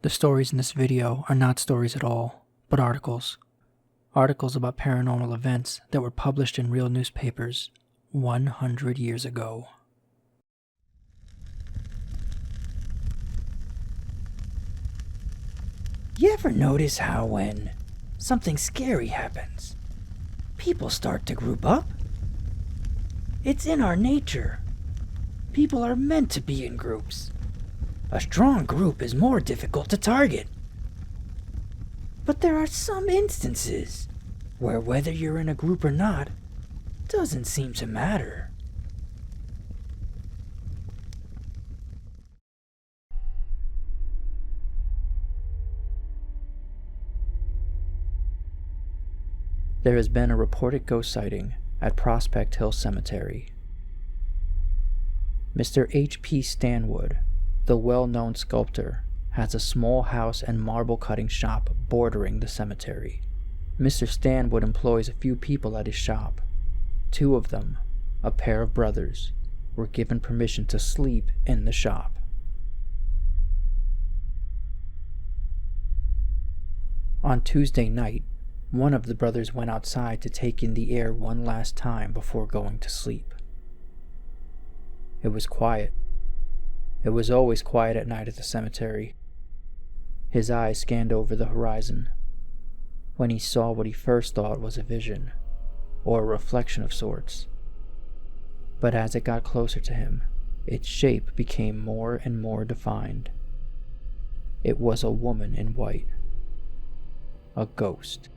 The stories in this video are not stories at all, but articles. Articles about paranormal events that were published in real newspapers 100 years ago. You ever notice how when something scary happens, people start to group up? It's in our nature. People are meant to be in groups. A strong group is more difficult to target. But there are some instances where whether you're in a group or not doesn't seem to matter. There has been a reported ghost sighting at Prospect Hill Cemetery. Mr. H.P. Stanwood, the well-known sculptor, has a small house and marble cutting shop bordering the cemetery. Mr. Stanwood employs a few people at his shop. Two of them, a pair of brothers, were given permission to sleep in the shop. On Tuesday night, one of the brothers went outside to take in the air one last time before going to sleep. It was quiet. It was always quiet at night at the cemetery. His eyes scanned over the horizon when he saw what he first thought was a vision, or a reflection of sorts. But as it got closer to him, its shape became more and more defined. It was a woman in white. A ghost.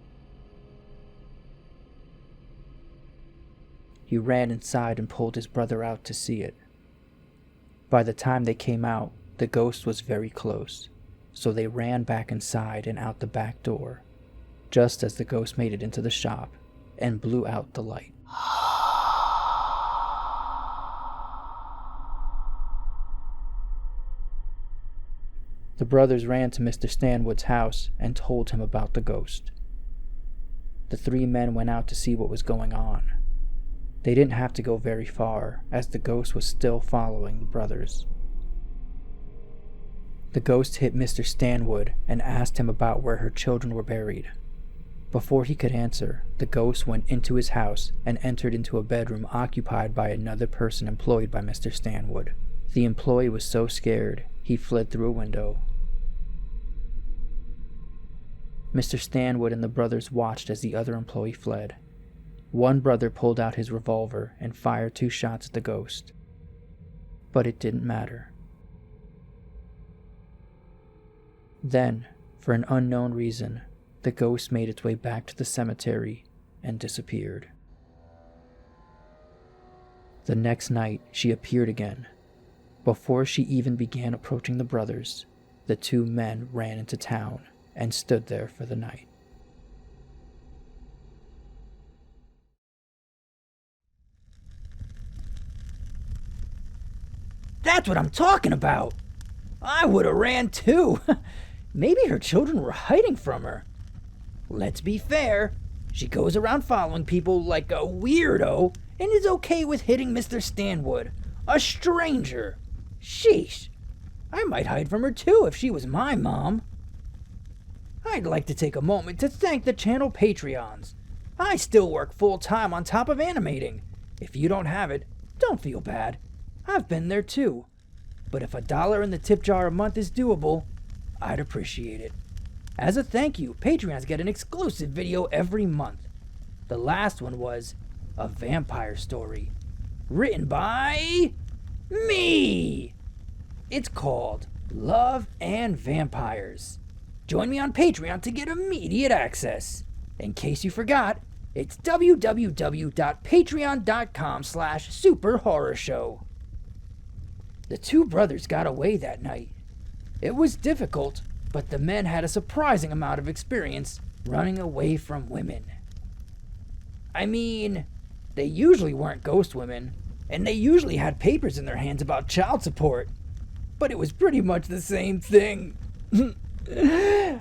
He ran inside and pulled his brother out to see it. By the time they came out, the ghost was very close, so they ran back inside and out the back door, just as the ghost made it into the shop and blew out the light. The brothers ran to Mr. Stanwood's house and told him about the ghost. The three men went out to see what was going on. They didn't have to go very far, as the ghost was still following the brothers. The ghost hit Mr. Stanwood and asked him about where her children were buried. Before he could answer, the ghost went into his house and entered into a bedroom occupied by another person employed by Mr. Stanwood. The employee was so scared, he fled through a window. Mr. Stanwood and the brothers watched as the other employee fled. One brother pulled out his revolver and fired 2 shots at the ghost. But it didn't matter. Then, for an unknown reason, the ghost made its way back to the cemetery and disappeared. The next night, she appeared again. Before she even began approaching the brothers, the 2 men ran into town and stood there for the night. That's what I'm talking about! I would have ran too! Maybe her children were hiding from her. Let's be fair, she goes around following people like a weirdo and is okay with hitting Mr. Stanwood, a stranger. Sheesh, I might hide from her too if she was my mom. I'd like to take a moment to thank the channel Patreons. I still work full-time on top of animating. If you don't have it, don't feel bad. I've been there too. But if $1 in the tip jar a month is doable, I'd appreciate it. As a thank you, Patreons get an exclusive video every month. The last one was a vampire story, written by me. It's called Love and Vampires. Join me on Patreon to get immediate access. In case you forgot, it's www.patreon.com/superhorrorshow. The 2 brothers got away that night. It was difficult, but the men had a surprising amount of experience running away from women. I mean, they usually weren't ghost women, and they usually had papers in their hands about child support, but it was pretty much the same thing. Ah!